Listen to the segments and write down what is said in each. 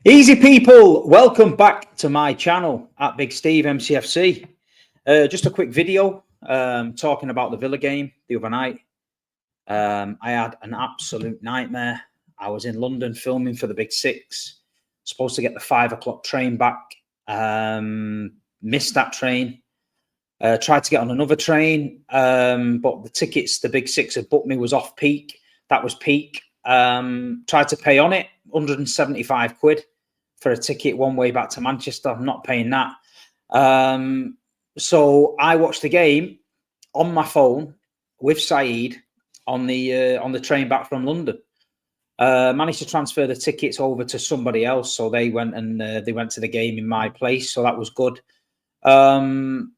Easy people, welcome back to my channel at Big Steve MCFC. Just a quick video talking about the Villa game the other night. I had an absolute nightmare. I was in London filming for the Big Six, supposed to get the 5 o'clock train back, missed that train, tried to get on another train, but the tickets the Big Six had booked me was off peak. That was peak. Tried to pay on it, 175 quid. For a ticket one way back to Manchester. I'm not paying that. So I watched the game on my phone with Saeed on the train back from London. Managed to transfer the tickets over to somebody else, so they went to the game in my place. So that was good. But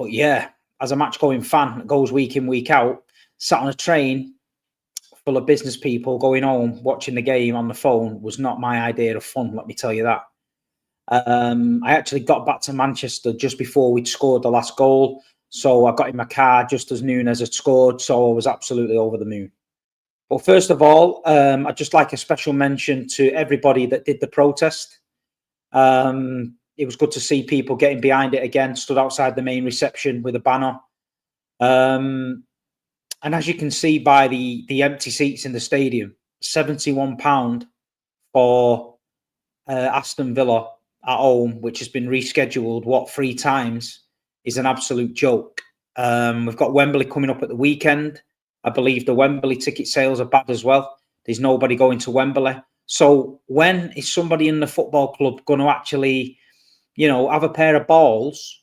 yeah, as a match going fan that goes week in, week out, sat on a train full of business people going home, watching the game on the phone was not my idea of fun, let me tell you that. I actually got back to Manchester just before we'd scored the last goal. So I got in my car just as Nunes had scored. So I was absolutely over the moon. But first of all, I'd just like a special mention to everybody that did the protest. It was good to see people getting behind it again, stood outside the main reception with a banner. And as you can see by the empty seats in the stadium, £71 for Aston Villa at home, which has been rescheduled, 3 times, is an absolute joke. We've got Wembley coming up at the weekend. I believe the Wembley ticket sales are bad as well. There's nobody going to Wembley. So when is somebody in the football club going to actually, have a pair of balls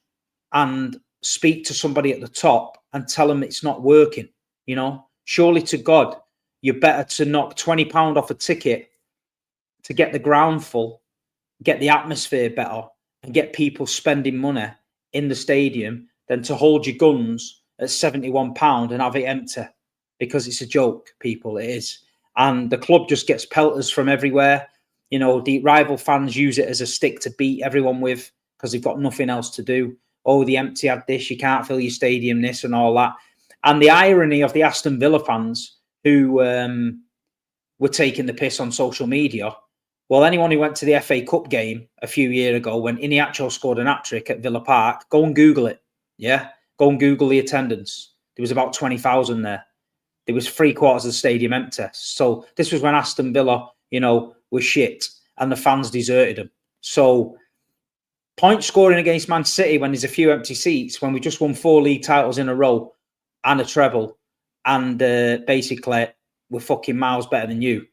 and speak to somebody at the top and tell them it's not working? Surely to God, you're better to knock £20 off a ticket to get the ground full, get the atmosphere better, and get people spending money in the stadium than to hold your guns at £71 and have it empty, because it's a joke, people. It is. And the club just gets pelters from everywhere. The rival fans use it as a stick to beat everyone with because they've got nothing else to do. Oh, the empty had this, you can't fill your stadium, this and all that. And the irony of the Aston Villa fans who were taking the piss on social media, well, anyone who went to the FA Cup game a few years ago when Iniacho scored an hat-trick at Villa Park, go and Google it. Yeah, go and Google the attendance. There was about 20,000 there. There was 3/4 of the stadium empty. So this was when Aston Villa, was shit and the fans deserted them. So point scoring against Man City when there's a few empty seats, when we just won 4 league titles in a row and a treble, and basically we're fucking miles better than you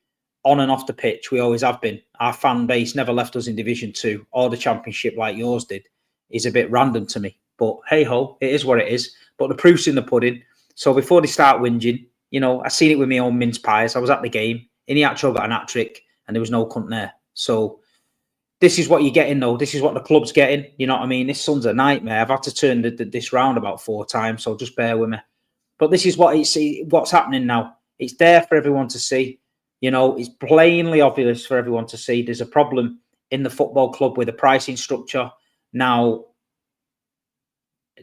on and off the pitch. We always have been. Our fan base never left us in Division 2 or the Championship like yours did. Is a bit random to me, but hey ho, it is what it is. But the proof's in the pudding. So before they start whinging, I seen it with my own mince pies. I was at the game. Iniacho got an hat-trick and there was no cunt there. So this is what you're getting, though. This is what the club's getting. You know what I mean? This son's a nightmare. I've had to turn this round about 4 times, so just bear with me. But this is what's happening now. It's there for everyone to see. It's plainly obvious for everyone to see. There's a problem in the football club with the pricing structure. Now,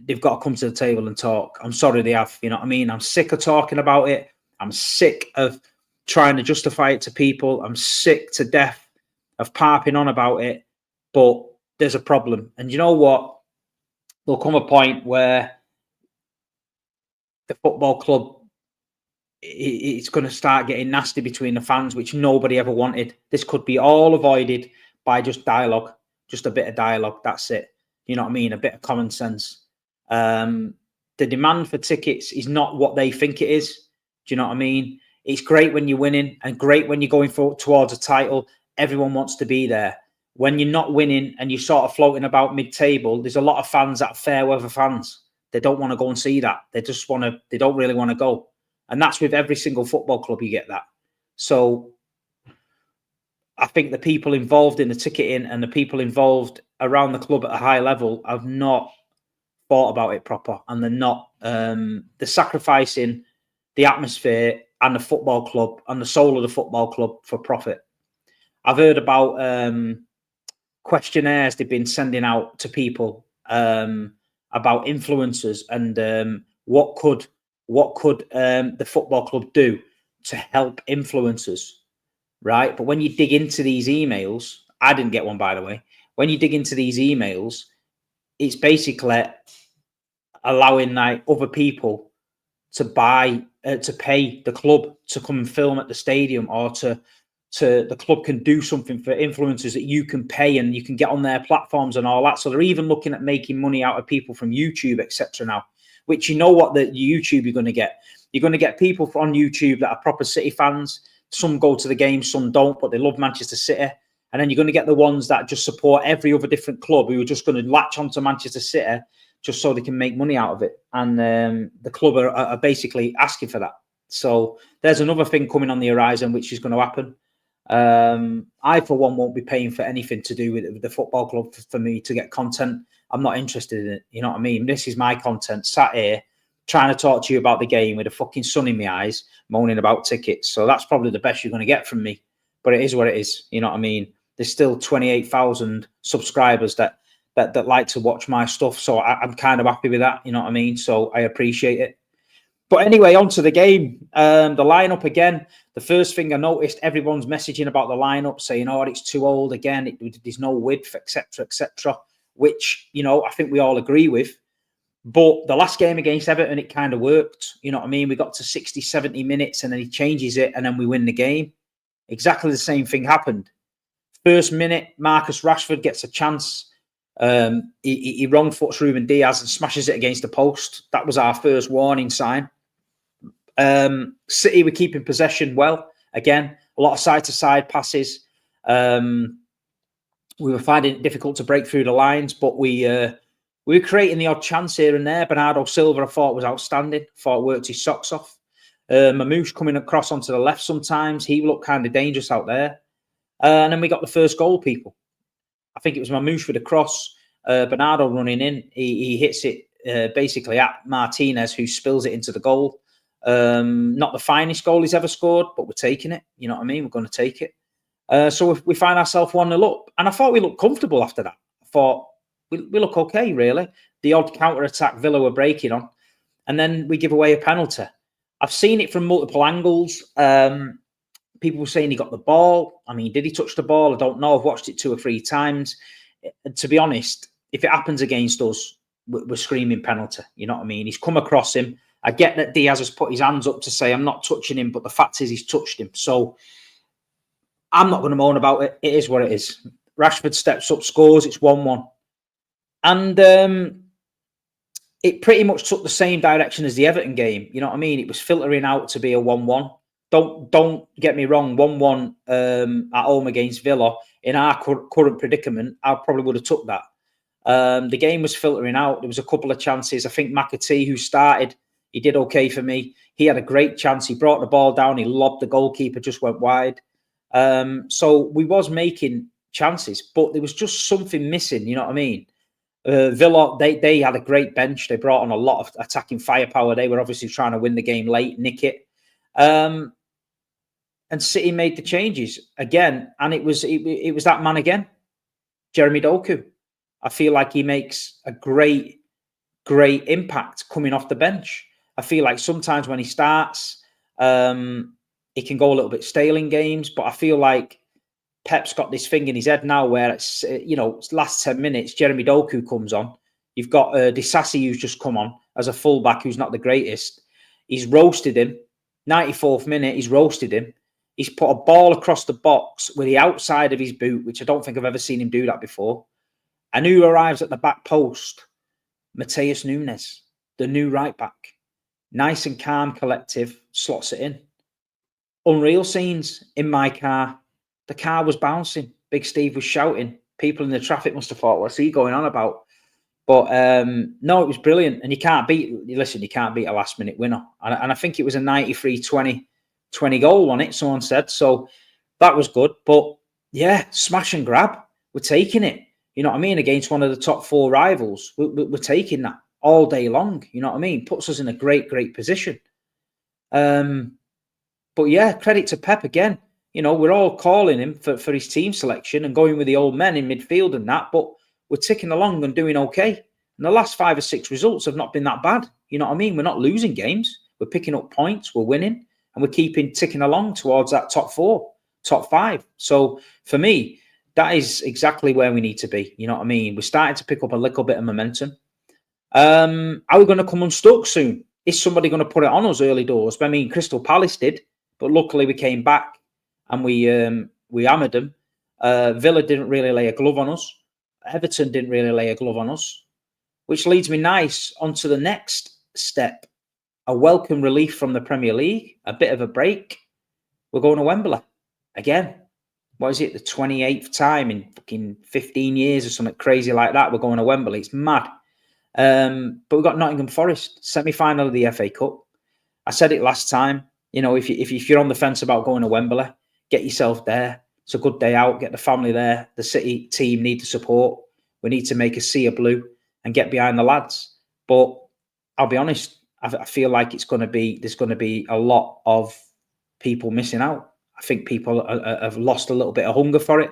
they've got to come to the table and talk. I'm sorry they have. You know what I mean? I'm sick of talking about it. I'm sick of trying to justify it to people. I'm sick to death of harping on about it. But there's a problem. And you know what? There'll come a point where the football club, it's going to start getting nasty between the fans, which nobody ever wanted. This could be all avoided by just dialogue, just a bit of dialogue. That's it. You know what I mean? A bit of common sense. The demand for tickets is not what they think it is. Do you know what I mean? It's great when you're winning and great when you're going towards a title. Everyone wants to be there. When you're not winning and you're sort of floating about mid-table, there's a lot of fans that are fair weather fans. They don't want to go and see that. They don't really want to go. And that's with every single football club, you get that. So I think the people involved in the ticketing and the people involved around the club at a high level have not thought about it proper. And they're not, they're sacrificing the atmosphere and the football club and the soul of the football club for profit. I've heard about questionnaires they've been sending out to people about influencers and what could the football club do to help influencers, right? But when you dig into these emails I didn't get one, by the way. When you dig into these emails, it's basically allowing like other people to pay the club to come and film at the stadium, or to the club can do something for influencers that you can pay and you can get on their platforms and all that. So they're even looking at making money out of people from YouTube, etc. now, which you know what the YouTube you're going to get. You're going to get people on YouTube that are proper City fans. Some go to the game, some don't, but they love Manchester City. And then you're going to get the ones that just support every other different club who are just going to latch onto Manchester City just so they can make money out of it. And the club are basically asking for that. So there's another thing coming on the horizon, which is going to happen. I, for one, won't be paying for anything to do with the football club for me to get content. I'm not interested in it. You know what I mean? This is my content, sat here trying to talk to you about the game with a fucking sun in my eyes, moaning about tickets. So that's probably the best you're going to get from me. But it is what it is. You know what I mean? There's still 28,000 subscribers that like to watch my stuff. So I'm kind of happy with that. You know what I mean? So I appreciate it. But anyway, on to the game. The lineup again. The first thing I noticed, everyone's messaging about the lineup, saying, "Oh, it's too old again. There's no width, etc., etc." Which, you know, I think we all agree with. But the last game against Everton, it kind of worked. You know what I mean? We got to 60, 70 minutes, and then he changes it, and then we win the game. Exactly the same thing happened. First minute, Marcus Rashford gets a chance. He wrong foots Ruben Diaz and smashes it against the post. That was our first warning sign. City were keeping possession well. Again, a lot of side-to-side passes. We were finding it difficult to break through the lines, but we were creating the odd chance here and there. Bernardo Silva, I thought, was outstanding. Thought worked his socks off. Mamouche coming across onto the left sometimes. He looked kind of dangerous out there. And then we got the first goal, people. I think it was Mamouche with a cross. Bernardo running in. He hits it basically at Martinez, who spills it into the goal. Not the finest goal he's ever scored, but we're taking it. You know what I mean? We're going to take it. So we find ourselves 1-0 up. And I thought we looked comfortable after that. I thought we look okay, really. The odd counter-attack Villa were breaking on. And then we give away a penalty. I've seen it from multiple angles. People were saying he got the ball. I mean, did he touch the ball? I don't know. I've watched it 2 or 3 times. To be honest, if it happens against us, we're screaming penalty. You know what I mean? He's come across him. I get that Diaz has put his hands up to say, I'm not touching him, but the fact is he's touched him. So I'm not going to moan about it. It is what it is. Rashford steps up, scores. It's 1-1. And it pretty much took the same direction as the Everton game. You know what I mean? It was filtering out to be a 1-1. Don't get me wrong. 1-1 at home against Villa in our current predicament, I probably would have took that. The game was filtering out. There was a couple of chances. I think Mcfc, who started, he did okay for me. He had a great chance. He brought the ball down. He lobbed the goalkeeper, just went wide. So we was making chances, but there was just something missing. You know what I mean? Villa, they had a great bench. They brought on a lot of attacking firepower. They were obviously trying to win the game late, nick it. And City made the changes again, and it was that man again, Jeremy Doku. I feel like he makes a great impact coming off the bench. I feel like sometimes when he starts, he can go a little bit stale in games, but I feel like Pep's got this thing in his head now where it's, last 10 minutes, Jeremy Doku comes on. You've got Disasi, who's just come on as a fullback, who's not the greatest. He's roasted him. 94th minute, he's roasted him. He's put a ball across the box with the outside of his boot, which I don't think I've ever seen him do that before. And who arrives at the back post? Mateus Nunes, the new right back. Nice and calm, collective, slots it in. Unreal scenes in my car. The car was bouncing. Big Steve was shouting. People in the traffic must have thought, what's he going on about? But no, it was brilliant. And you can't beat a last-minute winner. And I think it was a 93-20 goal on it, someone said. So that was good. But yeah, smash and grab. We're taking it. You know what I mean? Against one of the top 4 rivals. We're taking that all day long. You know what I mean? Puts us in a great position. But yeah, credit to Pep again. You know, we're all calling him for his team selection and going with the old men in midfield and that, but we're ticking along and doing okay. And the last 5 or 6 results have not been that bad. You know what I mean? We're not losing games. We're picking up points. We're winning. And we're ticking along towards that top 4, top 5. So for me, that is exactly where we need to be. You know what I mean? We're starting to pick up a little bit of momentum. Are we going to come unstuck soon? Is somebody going to put it on us early doors? I mean, Crystal Palace did, but luckily we came back and we hammered them. Villa didn't really lay a glove on us. Everton didn't really lay a glove on us, which leads me nice onto the next step. A welcome relief from the Premier League, a bit of a break. We're going to Wembley again. What is it, the 28th time in fucking 15 years or something crazy like that? We're going to Wembley. It's mad. But we've got Nottingham Forest, semi-final of the FA Cup. I said it last time. You know, if you're on the fence about going to Wembley, get yourself there. It's a good day out. Get the family there. The City team need the support. We need to make a sea of blue and get behind the lads. But I'll be honest, I feel like there's going to be a lot of people missing out. I think people have lost a little bit of hunger for it.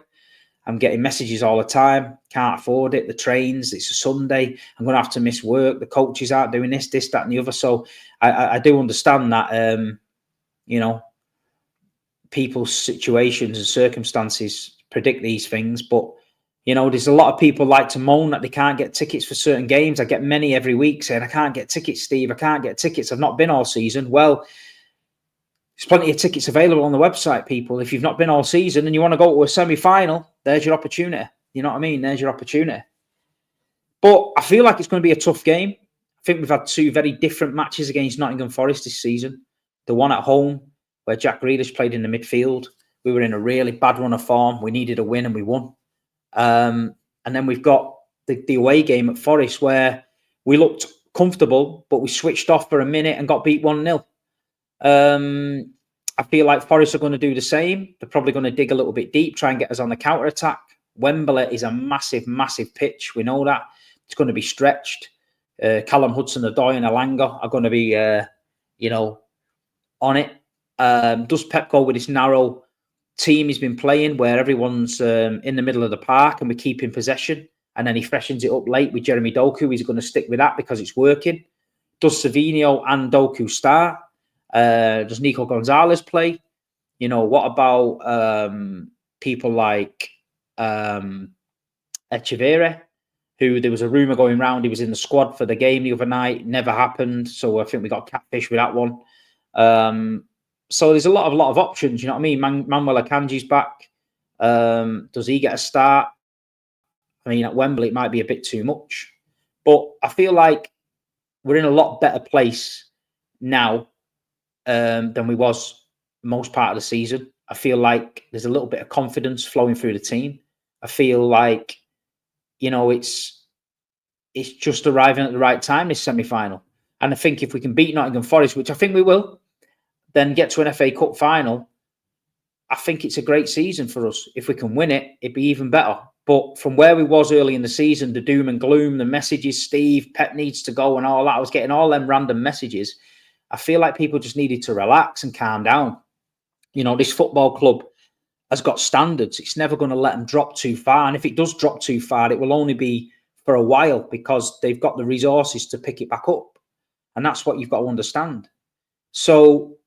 I'm getting messages all the time. Can't afford it. The trains. It's a Sunday. I'm going to have to miss work. The coaches aren't doing this, that, and the other. So I do understand that. You know, people's situations and circumstances predict these things. But you know, there's a lot of people like to moan that they can't get tickets for certain games. I get many every week saying, "I can't get tickets, Steve. I can't get tickets. I've not been all season." Well, there's plenty of tickets available on the website, people. If you've not been all season and you want to go to a semi-final, there's your opportunity. You know what I mean? There's your opportunity. But I feel like it's going to be a tough game. I think we've had two very different matches against Nottingham Forest this season. The one at home, where Jack Grealish played in the midfield. We were in a really bad run of form. We needed a win and we won. And then we've got the away game at Forest, where we looked comfortable, but we switched off for a minute and got beat 1-0. I feel like Forest are going to do the same. They're probably going to dig a little bit deep, try and get us on the counter-attack. Wembley is a massive, massive pitch. We know that. It's going to be stretched. Callum Hudson-Odoi and Elanga are going to be, on it. Does Pep go with this narrow team he's been playing, where everyone's in the middle of the park and we keep in possession, and then he freshens it up late with Jeremy Doku? He's going to stick with that because it's working. Does Savinho and Doku start? Does Nico Gonzalez play? You know, what about people like Echeverri, who there was a rumour going around he was in the squad for the game the other night? Never happened. So I think we got catfish with that one. So there's a lot of options. You know what I mean? Manuel Akanji's back. Does he get a start? I mean, at Wembley, it might be a bit too much. But I feel like we're in a lot better place now than we was most part of the season. I feel like there's a little bit of confidence flowing through the team. I feel like, you know, it's just arriving at the right time, this semi-final. And I think if we can beat Nottingham Forest, which I think we will, then get to an FA Cup final, I think it's a great season for us. If we can win it, it'd be even better. But from where we was early in the season, the doom and gloom, the messages, Steve, Pep needs to go and all that, I was getting all them random messages. I feel like people just needed to relax and calm down. You know, this football club has got standards. It's never going to let them drop too far. And if it does drop too far, it will only be for a while, because they've got the resources to pick it back up. And that's what you've got to understand. So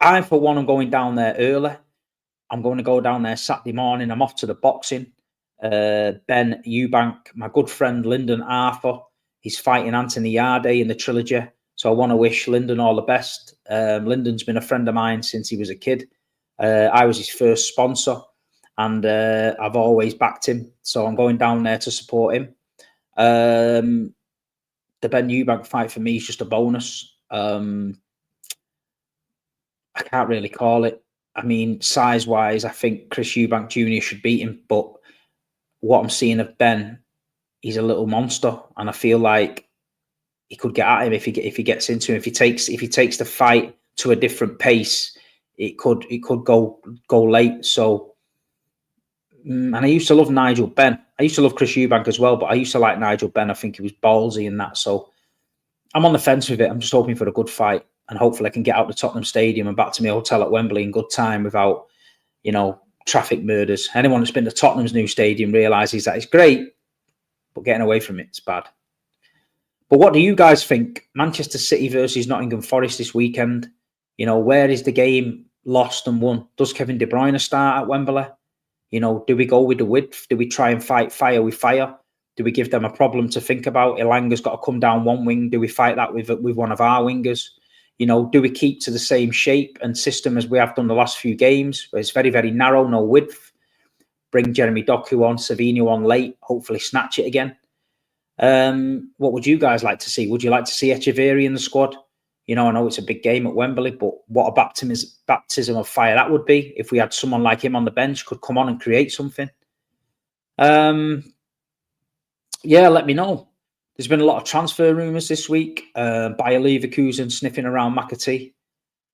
I, for one, am going down there early. I'm going to go down there Saturday morning. I'm off to the boxing. Ben Eubank, my good friend Lyndon Arthur, he's fighting Anthony Yarde in the trilogy. So I want to wish Lyndon all the best. Lyndon's been a friend of mine since he was a kid. I was his first sponsor, and I've always backed him. So I'm going down there to support him. The Ben Eubank fight for me is just a bonus. I can't really call it. I mean, size-wise, I think Chris Eubank Jr. should beat him. But what I'm seeing of Ben, he's a little monster, and I feel like he could get at him if he gets into him. If he takes the fight to a different pace, it could go late. So, and I used to love Nigel Benn. I used to love Chris Eubank as well, but I used to like Nigel Benn. I think he was ballsy in that. So I'm on the fence with it. I'm just hoping for a good fight, and hopefully I can get out to Tottenham Stadium and back to my hotel at Wembley in good time without, you know, traffic murders. Anyone that's been to Tottenham's new stadium realises that it's great, but getting away from it's bad. But what do you guys think? Manchester City versus Nottingham Forest this weekend. You know, where is the game lost and won? Does Kevin De Bruyne start at Wembley? You know, do we go with the width? Do we try and fight fire with fire? Do we give them a problem to think about? Elanga's got to come down one wing. Do we fight that with one of our wingers? You know, do we keep to the same shape and system as we have done the last few games, where it's very, very narrow, no width? Bring Jeremy Doku on, Savino on late, hopefully snatch it again. What would you guys like to see? Would you like to see Echeverri in the squad? You know, I know it's a big game at Wembley, but what a baptism of fire that would be if we had someone like him on the bench, could come on and create something. Yeah, let me know. There's been a lot of transfer rumours this week. Bayer Leverkusen sniffing around McAtee.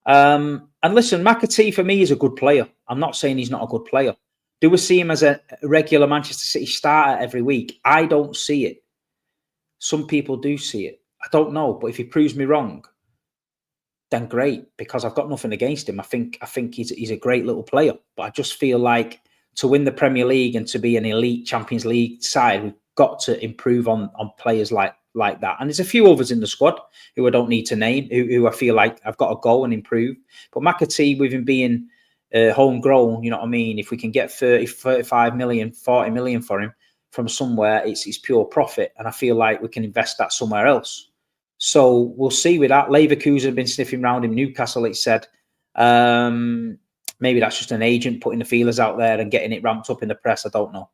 And listen, McAtee for me is a good player. I'm not saying he's not a good player. Do we see him as a regular Manchester City starter every week? I don't see it. Some people do see it. I don't know, but if he proves me wrong, then great, because I've got nothing against him. I think he's a great little player, but I just feel like to win the Premier League and to be an elite Champions League side, we've got to improve on players like that. And there's a few others in the squad who I don't need to name, who I feel like I've got to go and improve. But McAtee, with him being homegrown, you know what I mean? If we can get 30, 35 million, 40 million for him from somewhere, it's pure profit. And I feel like we can invest that somewhere else. So we'll see with that. Leverkusen have been sniffing around in Newcastle, it said. Maybe that's just an agent putting the feelers out there and getting it ramped up in the press. I don't know.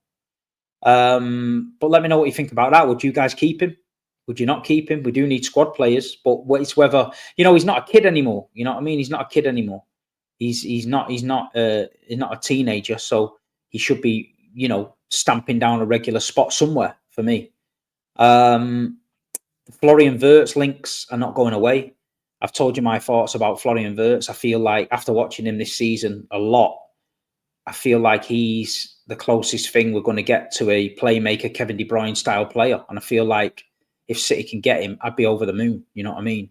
But let me know what you think about that. Would you guys keep him? Would you not keep him? We do need squad players, but it's whether, you know, he's not a kid anymore. You know what I mean? He's not a kid anymore. He's not a teenager, so he should be, you know, stamping down a regular spot somewhere for me. Florian Wirtz links are not going away. I've told you my thoughts about Florian Wirtz. I feel like after watching him this season a lot, I feel like he's the closest thing we're going to get to a playmaker, Kevin De Bruyne style player. And I feel like if City can get him, I'd be over the moon. You know what I mean?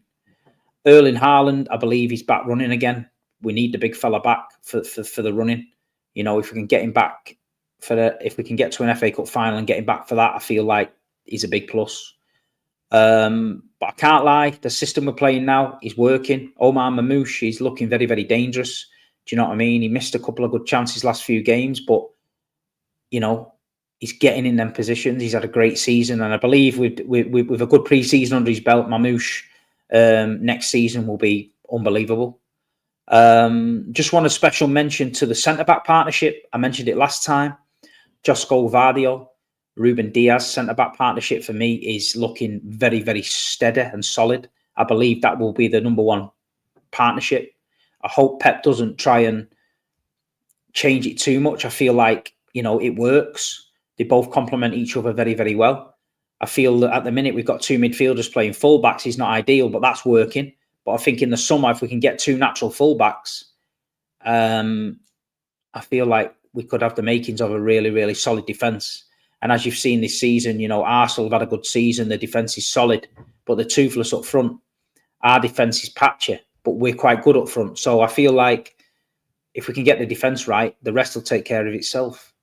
Erling Haaland, I believe he's back running again. We need the big fella back for the running. You know, if we can get him back if we can get to an FA Cup final and get him back for that, I feel like he's a big plus. But I can't lie, the system we're playing now is working. Omar Mamouche, he's looking very, very dangerous. Do you know what I mean? He missed a couple of good chances last few games, but, you know, he's getting in them positions. He's had a great season, and I believe with a good pre-season under his belt, Mamouche next season will be unbelievable. Just want a special mention to the centre-back partnership. I mentioned it last time. Josko Vardio, Ruben Diaz centre-back partnership for me is looking very, very steady and solid. I believe that will be the number one partnership. I hope Pep doesn't try and change it too much. I feel like, you know, it works. They both complement each other very, very well. I feel that at the minute we've got two midfielders playing fullbacks is not ideal, but that's working. But I think in the summer, if we can get two natural fullbacks, I feel like we could have the makings of a really, really solid defence. And as you've seen this season, you know, Arsenal have had a good season. The defence is solid, but they're toothless up front. Our defence is patchy, but we're quite good up front. So I feel like if we can get the defence right, the rest will take care of itself.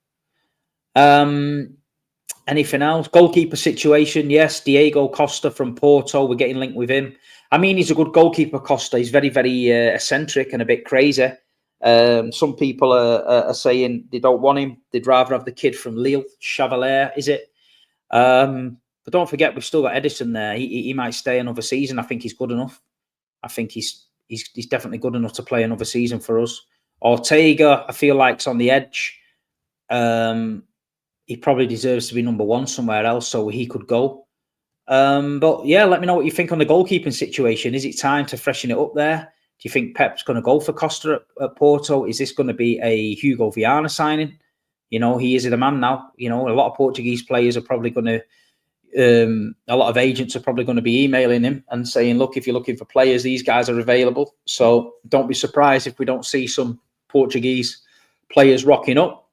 Anything else? Goalkeeper situation, yes. Diego Costa from Porto, we're getting linked with him. I mean, he's a good goalkeeper, Costa. He's very, very eccentric and a bit crazy. Some people are saying they don't want him. They'd rather have the kid from Lille, Chevalier, is it? But don't forget, we've still got Edison there. He might stay another season. I think he's good enough. I think he's definitely good enough to play another season for us. Ortega, I feel like, is on the edge. He probably deserves to be number one somewhere else, so he could go. But yeah, let me know what you think on the goalkeeping situation. Is it time to freshen it up there? Do you think Pep's going to go for Costa at Porto? Is this going to be a Hugo Viana signing? You know, he is the man now. You know, a lot of Portuguese players are probably going to, a lot of agents are probably going to be emailing him and saying, look, if you're looking for players, these guys are available. So don't be surprised if we don't see some Portuguese players rocking up.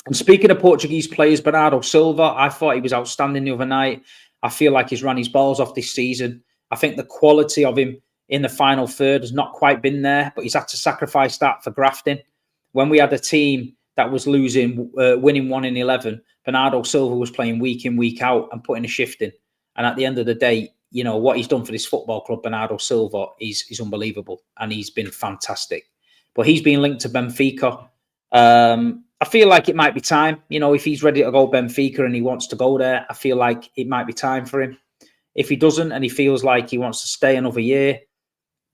And speaking of Portuguese players, Bernardo Silva, I thought he was outstanding the other night. I feel like he's run his balls off this season. I think the quality of him in the final third has not quite been there, but he's had to sacrifice that for grafting. When we had a team that was losing, winning 1 in 11, Bernardo Silva was playing week in, week out and putting a shift in. And at the end of the day, you know, what he's done for this football club, Bernardo Silva, is unbelievable. And he's been fantastic. But he's been linked to Benfica. I feel like it might be time. You know, if he's ready to go Benfica and he wants to go there, I feel like it might be time for him. If he doesn't and he feels like he wants to stay another year,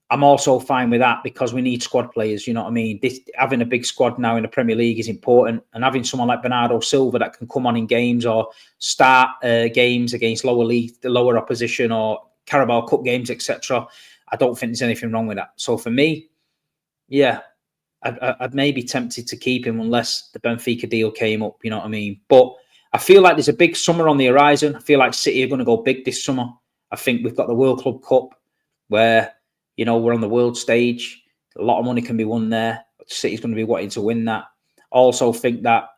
I'm also fine with that, because we need squad players. You know what I mean? Having a big squad now in the Premier League is important, and having someone like Bernardo Silva that can come on in games or start games against the lower opposition, or Carabao Cup games, etc. I don't think there's anything wrong with that. So for me, yeah, I'd maybe tempted to keep him unless the Benfica deal came up. You know what I mean? But I feel like there's a big summer on the horizon. I feel like City are going to go big this summer. I think we've got the World Club Cup where, you know, we're on the world stage. A lot of money can be won there. City's going to be wanting to win that. I also think that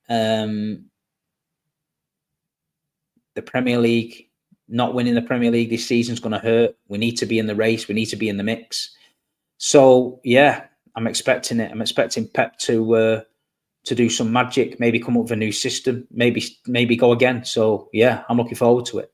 the Premier League, not winning the Premier League this season is going to hurt. We need to be in the race. We need to be in the mix. So, yeah, I'm expecting it. I'm expecting Pep to do some magic, maybe come up with a new system, maybe go again. So, yeah, I'm looking forward to it.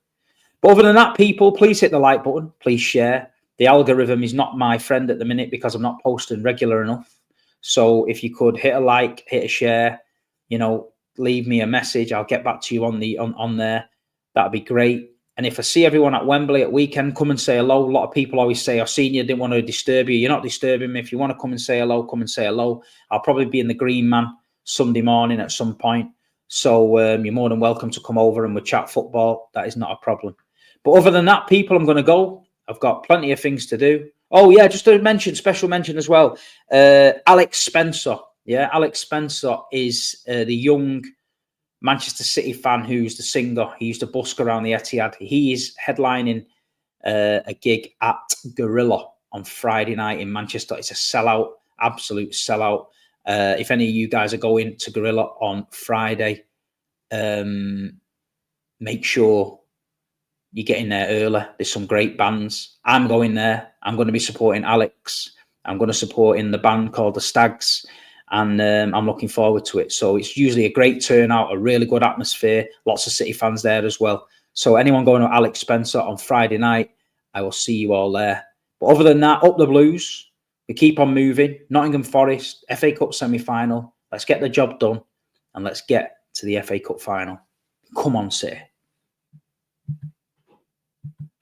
But other than that, people, please hit the like button. Please share. The algorithm is not my friend at the minute because I'm not posting regular enough. So if you could hit a like, hit a share, you know, leave me a message. I'll get back to you on there. That'd be great. And if I see everyone at Wembley at weekend, come and say hello. A lot of people always say, I've seen you, didn't want to disturb you. You're not disturbing me. If you want to come and say hello, come and say hello. I'll probably be in the Green Man Sunday morning at some point. So you're more than welcome to come over and we'll chat football. That is not a problem. But other than that, people, I'm going to go. I've got plenty of things to do. Oh, yeah, just to mention, special mention as well. Alex Spencer. Yeah, Alex Spencer is the young Manchester City fan who's the singer. He used to busk around the Etihad. He is headlining a gig at Gorilla on Friday night in Manchester. It's a sellout, absolute sellout. If any of you guys are going to Gorilla on Friday, make sure you get in there early. There's some great bands. I'm going there. I'm going to be supporting Alex. I'm going to support in the band called the Stags. And I'm looking forward to it. So it's usually a great turnout, a really good atmosphere. Lots of City fans there as well. So anyone going to Alex Spencer on Friday night, I will see you all there. But other than that, up the Blues. We keep on moving. Nottingham Forest, FA Cup semi-final. Let's get the job done. And let's get to the FA Cup final. Come on, City.